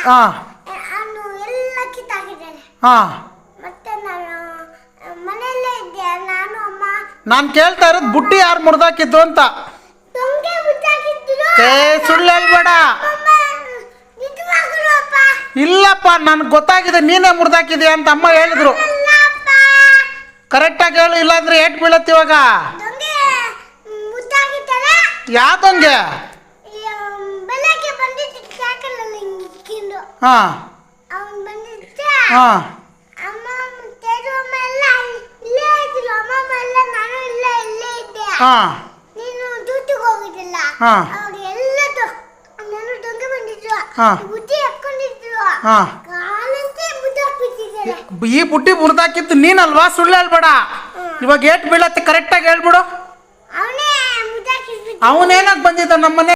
ಹಾಂ ಅವನು ಎಲ್ಲ ಕಿತ್ತಾಕಿದ್ದಾನೆ. ಹಾಂ ಮತ್ತೆ ನಾನು ಮನೆಯಲ್ಲೇ ಇದ್ದೆ, ನಾನು ಅಮ್ಮ. ನಾನು ಕೇಳ್ತಾ ಇರೋದು ಬುಟ್ಟಿ ಯಾರು ಮುರಿದಾಕಿದ್ದು ಅಂತ. ದೊಂಗೆ ಮುಚ್ಚಾಕಿದ್ರು. ಸುಳ್ಳು ಹೇಳ್ಬೇಡ. ಅಮ್ಮ, ನಿಜವಾಗ್ಲೂ ಅಪ್ಪ. ಇಲ್ಲಪ್ಪ, ನನಗೆ ಗೊತ್ತಾಗಿದೆ ನೀನೇ ಮುರಿದಾಕಿದೀಯ ಅಂತ ಅಮ್ಮ ಹೇಳಿದ್ರು. ಅಲ್ಲಪ್ಪ. ಕರೆಕ್ಟಾಗಿ ಹೇಳು, ಇಲ್ಲಾಂದ್ರೆ ಏಟ್ ಬೀಳತ್ತೆ ಇವಾಗ. ದೊಂಗೆ ಮುಚ್ಚಾಕಿದ್ದಲ್ಲ. ಯಾವ್ದಂಗೆ? ಬೆಳಗ್ಗೆ ಬಂದಿದ್ದು ಸಾಕಲ್ಲ ಹಿಂಗಿಕ್ಕಿಂದು. ಹಾಂ ಅವನು ಬಂದಿದ್ದ. ಹಾಂ ಅಮ್ಮ ತೇಜು ಅಮ್ಮ ಎಲ್ಲ ಇಲ್ಲೇ ಇದ್ರು. ಅಮ್ಮಮ್ಮ ಎಲ್ಲ ನಾನು ಇಲ್ಲೇ ಇದ್ದೆ. ಹಾಂ ನೀನು ಡ್ಯೂಟಿಗೆ ಹೋಗಿದ್ದಿಲ್ಲ. ಹಾಂ ಅವಾಗ ಎಲ್ಲ ನಾನು ದೊಂಗೆ ಬಂದಿದ್ರು. ಹಾಂ ಬುದ್ಧಿ ಹಾಕೊಂಡಿದ್ರು. ಹಾಂ ಕಾಲಂತೆ ಮುದ್ದಾಕ್ಬಿಟ್ಟಿದ್ದಾರೆ. ಈ ಬುಟ್ಟಿ ಮುರಿದಾಕಿದ್ದು ನೀನಲ್ವಾ? ಸುಳ್ಳು ಹೇಳ್ಬೇಡ. ಇವಾಗ ಏಟ್ ಬೀಳತ್ತೆ ಕರೆಕ್ಟಾಗಿ ಹೇಳ್ಬಿಡು. ಅವನೇ ಮುದ್ದಾಕಿಸ್ಬಿಟ್ಟು. ಅವನೇನಾಗ ಬಂದಿದ್ದ ನಮ್ಮನೆ